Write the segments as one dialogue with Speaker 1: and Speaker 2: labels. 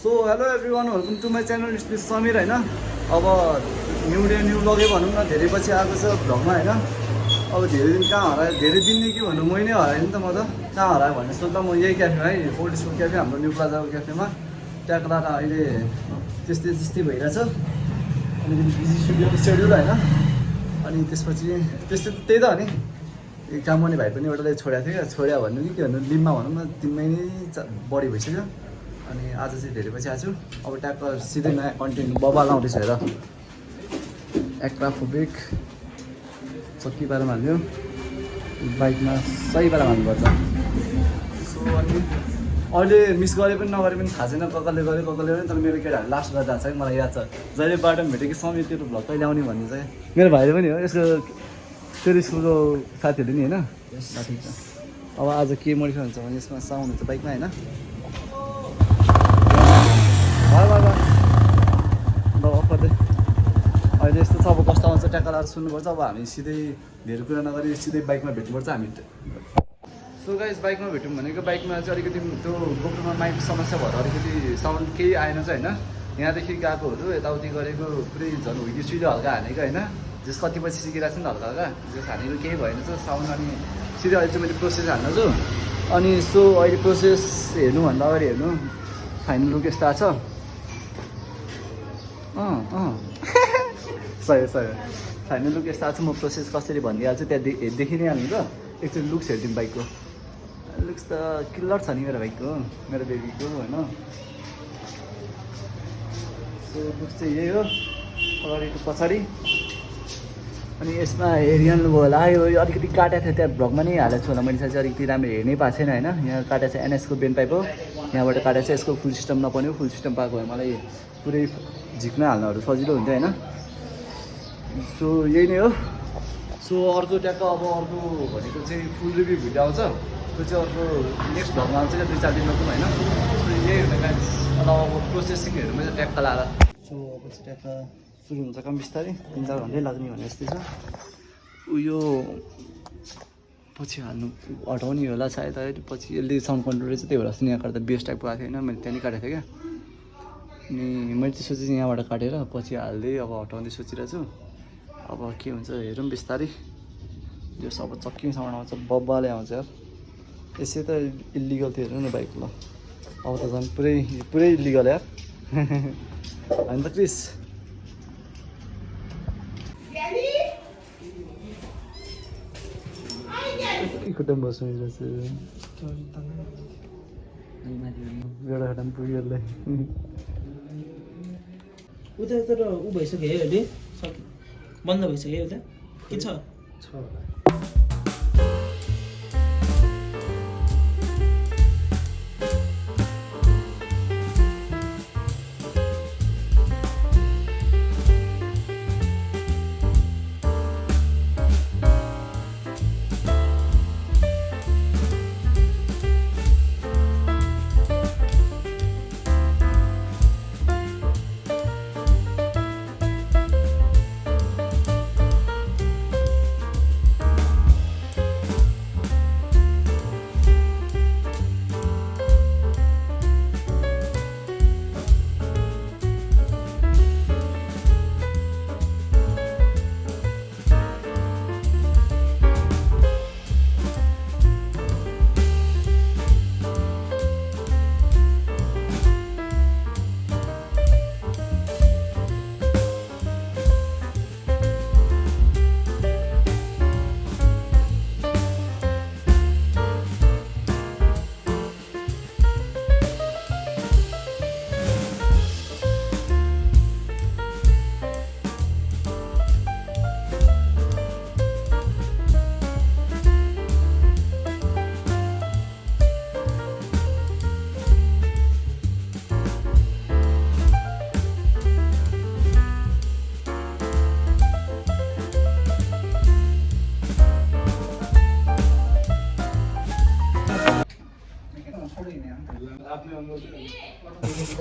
Speaker 1: So hello everyone, welcome to my channel. It's Miss Sameer होइन। अब new day new ब्लगै भनौँ न, धेरै पछि आएको छ भ्लगमा होइन। अब धेरै दिन कहाँ हरायो, धेरै दिन नै के भन्नु, मै नै हराएँ नि त। म त कहाँ हरायो भन्ने सोच्दा म यही क्याफेमा है, ओल्ड स्कुल क्याफे, हाम्रो न्यू प्लाजाको क्याफेमा। त्यहाँको त अहिले त्यस्तै भइरहेछ, अलिकति बिजी सेड्युल होइन। अनि त्यसपछि त्यही त हो नि, काम गर्ने भाइ पनि एउटाले छोडेको थियो क्या। छोड्या भन्नु कि के भन्नु, लिममा भनौँ न, 3 महिनै बढी भइसक्यो। अनि आज चाहिँ धेरै पछि आएको छु। अब ट्याक्क सिधै नयाँ कन्टेन्ट बबाल आउँदैछ हेर। एक्राफोबिक चक्की पारामा हाल्यो, बाइकमा सही पारामा हाल्नुपर्छ। सो अनि अहिले मिस गरे पनि नगरे पनि थाहा छैन, ककाले गऱ्यो ककाले गऱ्यो। तर मेरो केटाहरू लास्ट गरेर जान्छ कि मलाई याद छ। जहिले बाटोमा भेटेँ कि समय तेरो भ्लग कहिले आउने भन्ने चाहिँ मेरो भाइले पनि हो, यसको तेरो स्कुलको साथीहरूले नि होइन। ठिक छ। अब आज के मोडिफाई हुन्छ भने यसमा साउन्ड हुन्छ बाइकमा होइन। ल अफर अहिले यस्तो छ। अब कस्तो आउँछ ट्याक्क लाएर सुन्नुपर्छ। अब हामी सिधै धेरै कुरा नगरी सिधै बाइकमा भेट्नुपर्छ हामी। सो गाइस, बाइकमा भेट्यौँ भनेको बाइकमा चाहिँ अलिकति त्यो गोप्रोमा माइक समस्या भएर अलिकति साउन्ड केही आएन चाहिँ होइन। यहाँदेखि गएकोहरू यताउति गरेको पुरै झन् हुइदियो सुइलो हल्का हानेको होइन। जस कति पछि सिकिरहेको छ नि त हल्का हल्का, जस हानेको केही भएन छ साउन्ड। अनि सिधै अहिले चाहिँ मैले प्रोसेस हाल्नु छु। अनि सो अहिले प्रोसेस हेर्नुभन्दा अगाडि हेर्नु फाइनल लुक यस्तो आएको छ। सही फाइनल लुक यस्तो आएको छ। म प्रोसेस कसरी भनिदिइहाल्छु, त्यहाँ देखि नै हाल्नु त। एकचोटि लुक्स हेरिदिउँ बाइकको। लुक्स त किल्लर छ नि मेरो बाइकको, मेरो बेबीको होइन। सो लुक्स चाहिँ यही हो, अगाडिको पछाडि। अनि यसमा हेरिहाल्नुभयो होला, यो अलिकति काटेको थियो त्यहाँ भ्लगमा नै हालेको छु होला मैले, चाहिँ अलिकति राम्रो हेर्नै पाएको छैन होइन। यहाँ काटेको छ एनएसको बेन पाइप हो, यहाँबाट काटेको छ। यसको फुल सिस्टम नपर्ने हो, फुल सिस्टम पाएको भए मलाई पुरै झिक्न हाल्नहरू सजिलो हुन्थ्यो होइन। सो यही नै हो। सो अर्को ट्याक्क अब अर्को भनेको चाहिँ फुल रिभ्यू भिडियो आउँछ, त्यो चाहिँ अर्को नेक्स्ट भ्लगमा आउँछ क्या, 2-4 दिनमा पनि होइन। सो यही हुँदा गाइस, अब प्रोसेसिङहरूमा चाहिँ ट्याक्क लाएर सो अब चाहिँ ट्याक्क सुरु हुन्छ काम बिस्तारै। 3-4 घन्टै लाग्ने भने जस्तै छ। उयो पछि हाल्नु हटाउने होला सायद अहिले, पछि यसले साउन्ड कन्ट्रोल रहेछ, त्यही भएर यहाँ काट्दा बेस टाइपको आएको थियो होइन। मैले त्यहाँ काटेको थिएँ क्या। अनि मैले चाहिँ सोचेँ यहाँबाट काटेर पछि हाल्दै अब हटाउँदै सोचिरहेको छु। अब के हुन्छ हेरौँ बिस्तारै। यो सब चक्कीमा सामान आउँछ, बब्बाले आउँछ यार। यसै त इलिगल थियो हेर्नु न बाइक। ल अब त झन् पुरै इलिगल यार होइन त क्रिस। खुट्टामा बस्नु एउटा खटामा पुगिहाल्दै
Speaker 2: उता तर ऊ भइसक्यो है अहिले, बन्द भइसक्यो है उता के छ?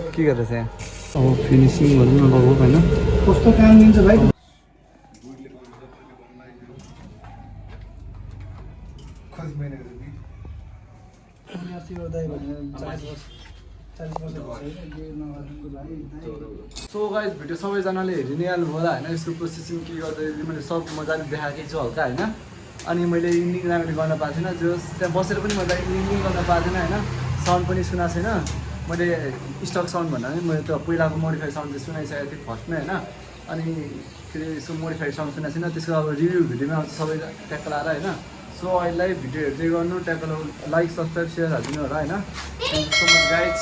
Speaker 1: के गर्दैछ यहाँ? अब फिनिसिङ गर्नु नगएको होइन।
Speaker 2: कस्तो काम दिन्छ भाइ?
Speaker 1: सो गाइस भिडियो सबैजनाले हेरि नै हाल्नु होला होइन यसको प्रोसेसिङ के गर्दै मैले सब मजाले देखाएकै छु हल्का होइन अनि मैले इन्डिङ राम्ररी गर्न पाएको थिइनँ जस त्यहाँ बसेर पनि मैले इन्डिङ गर्न पाएको थिइनँ होइन साउन्ड पनि सुनाएको छैन मैले स्टक साउन्ड भन्दा पनि मैले त पहिलाको मोडिफाई साउन्ड चाहिँ सुनाइसकेको थिएँ फर्स्टमै होइन अनि फेरि यसको मोडिफाई साउन्ड सुनाएको छैन त्यसको अब रिभ्यू भिडियोमा आउँछ सबै ट्याक्क लाएर होइन सो अहिलेलाई भिडियो हेर्दै गर्नु ट्याक्क लाइक सब्सक्राइब सेयर हालिदिनु होला होइन thank you so much guys